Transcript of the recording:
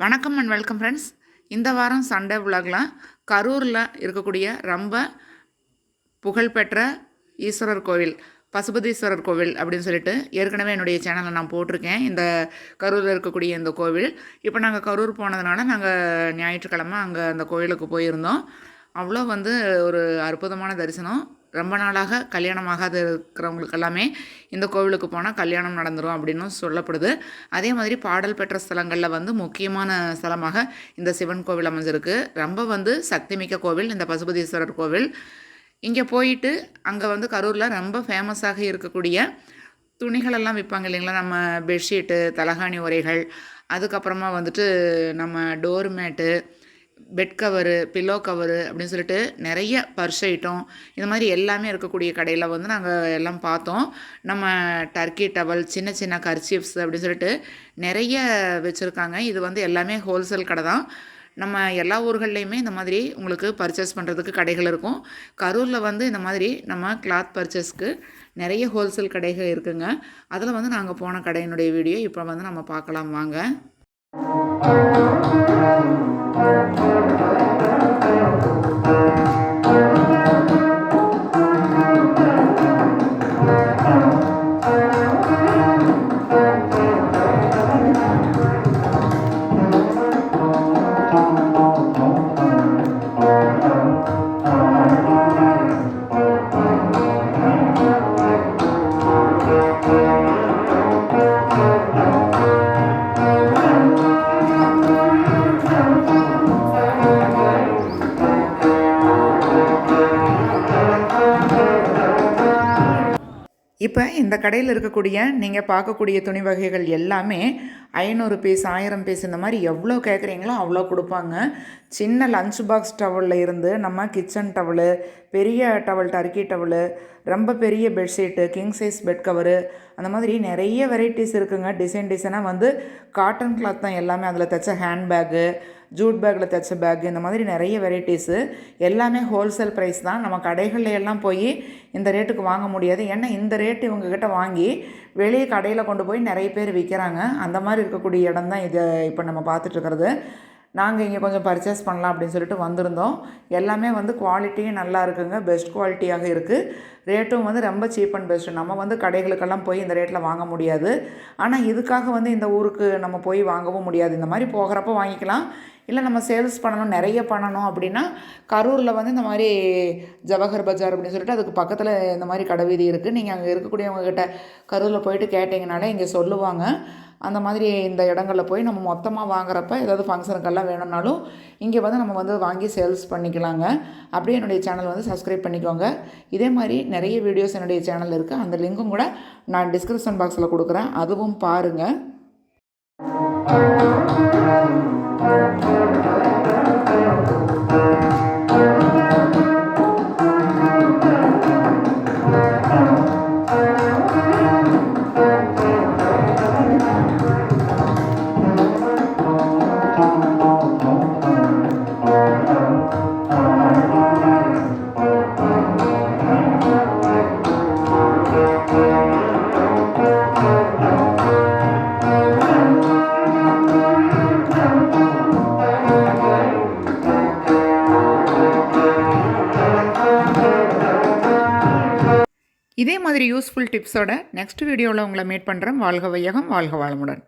வணக்கம் and welcome friends. இந்த வாரம் சண்டே விலாகில் கரூரில் இருக்கக்கூடிய ரொம்ப புகழ்பெற்ற ஈஸ்வரர் கோவில், பசுபதீஸ்வரர் கோவில் அப்படின்னு சொல்லிட்டு ஏற்கனவே என்னுடைய சேனலில் நான் போட்டிருக்கேன். இந்த கரூரில் இருக்கக்கூடிய இந்த கோவில், இப்போ நாங்கள் கரூர் போனதுனால நாங்கள் ஞாயிற்றுக்கிழமை அங்கே அந்த கோவிலுக்கு போயிருந்தோம். அவ்வளோ ஒரு அற்புதமான தரிசனம். ரொம்ப நாளாக கல்யாணமாகாத இருக்கிறவங்களுக்கு எல்லாமே இந்த கோவிலுக்கு போனால் கல்யாணம் நடந்துடும் அப்படின்னு சொல்லப்படுது. அதே மாதிரி பாடல் பெற்ற ஸ்தலங்களில் முக்கியமான ஸ்தலமாக இந்த சிவன் கோவில் அமைஞ்சிருக்கு. ரொம்ப சக்திமிக்க கோவில் இந்த பசுபதீஸ்வரர் கோவில். இங்கே போயிட்டு அங்கே கரூரில் ரொம்ப ஃபேமஸாக இருக்கக்கூடிய துணிகளெல்லாம் விற்பாங்க இல்லைங்களா, நம்ம பெட்ஷீட்டு, தலகாணி உரைகள், அதுக்கப்புறமா நம்ம டோர் மேட்டு, பெட் கவரு, பில்லோ கவரு அப்படின்னு சொல்லிட்டு நிறைய பர்ஸ் ஐட்டம், இந்த மாதிரி எல்லாமே இருக்கக்கூடிய கடையில் நாங்கள் எல்லாம் பார்த்தோம். நம்ம டர்க்கி டவல், சின்ன சின்ன கர்ச்சீஃப்ஸ் அப்படின்னு சொல்லிட்டு நிறைய வச்சுருக்காங்க. இது எல்லாமே ஹோல்சேல் கடை தான். நம்ம எல்லா ஊர்கள்லேயுமே இந்த மாதிரி உங்களுக்கு பர்ச்சேஸ் பண்ணுறதுக்கு கடைகள் இருக்கும். கரூரில் இந்த மாதிரி நம்ம கிளாத் பர்ச்சேஸ்க்கு நிறைய ஹோல்சேல் கடைகள் இருக்குங்க. அதில் நாங்கள் போன கடையினுடைய வீடியோ இப்போ நம்ம பார்க்கலாம் வாங்க. இப்போ இந்த கடையில் இருக்கக்கூடிய நீங்கள் பார்க்கக்கூடிய துணி வகைகள் எல்லாமே 500 பீஸ், 1000 பீஸ், இந்த மாதிரி எவ்வளோ கேட்குறீங்களோ அவ்வளோ கொடுப்பாங்க. சின்ன லஞ்ச் பாக்ஸ் டவலில் இருந்து நம்ம கிச்சன் டவலு, பெரிய டவல், டர்க்கி டவலு, ரொம்ப பெரிய bedsheet, king size bed cover, அந்த மாதிரி நிறைய வெரைட்டிஸ் இருக்குங்க. டிசைனாக காட்டன் கிளாத் தான் எல்லாமே. அதில் தைச்ச ஹேண்ட்பேக்கு, ஜூட் பேக்கில் தைச்ச பேக்கு, இந்த மாதிரி நிறைய வெரைட்டிஸு. எல்லாமே ஹோல்சேல் ப்ரைஸ் தான். நம்ம கடைகளில் எல்லாம் போய் இந்த ரேட்டுக்கு வாங்க முடியாது. ஏன்னா இந்த ரேட்டு இவங்கக்கிட்ட வாங்கி வெளியே கடையில் கொண்டு போய் நிறைய பேர் விற்கிறாங்க. அந்த மாதிரி இருக்கக்கூடிய இடம் தான் இதை இப்போ நம்ம பார்த்துட்ருக்கிறது. நாங்கள் இங்கே கொஞ்சம் பர்ச்சேஸ் பண்ணலாம் அப்படின்னு சொல்லிட்டு வந்திருந்தோம். எல்லாமே குவாலிட்டியும் நல்லா இருக்குங்க, பெஸ்ட் குவாலிட்டியாக இருக்குது. ரேட்டும் ரொம்ப சீப் அண்ட் பெஸ்ட்டு. நம்ம கடைகளுக்கெல்லாம் போய் இந்த ரேட்டில் வாங்க முடியாது. ஆனால் இதுக்காக இந்த ஊருக்கு நம்ம போய் வாங்கவும் முடியாது. இந்த மாதிரி போகிறப்ப வாங்கிக்கலாம். இல்லை நம்ம சேல்ஸ் பண்ணணும், நிறைய பண்ணணும் அப்படின்னா கரூரில் இந்த மாதிரி ஜவஹர் பஜார் அப்படின்னு சொல்லிட்டு அதுக்கு பக்கத்தில் இந்த மாதிரி கடை வீதி இருக்குது. நீங்கள் அங்கே இருக்கக்கூடியவங்ககிட்ட கரூரில் போயிட்டு கேட்டிங்கனாலே இங்கே சொல்லுவாங்க. அந்த மாதிரி இந்த இடங்களில் போய் நம்ம மொத்தமாக வாங்குறப்ப ஏதாவது ஃபங்க்ஷனுக்கெல்லாம் வேணும்னாலும் இங்கே நம்ம வாங்கி சேல்ஸ் பண்ணிக்கலாங்க. அப்படியே என்னுடைய சேனல் சப்ஸ்கிரைப் பண்ணிக்கோங்க. இதே மாதிரி நிறைய வீடியோஸ் என்னுடைய சேனல் இருக்குது. அந்த லிங்க்கும் கூட நான் டிஸ்கிரிப்ஷன் பாக்ஸில் கொடுக்குறேன், அதுவும் பாருங்கள். இதே மாதிரி யூஸ்ஃபுல் டிப்ஸோட நெக்ஸ்ட் வீடியோவில் உங்களை மீட் பண்ணுறேன். வாழ்க வையகம், வாழ்க வளமுடன்.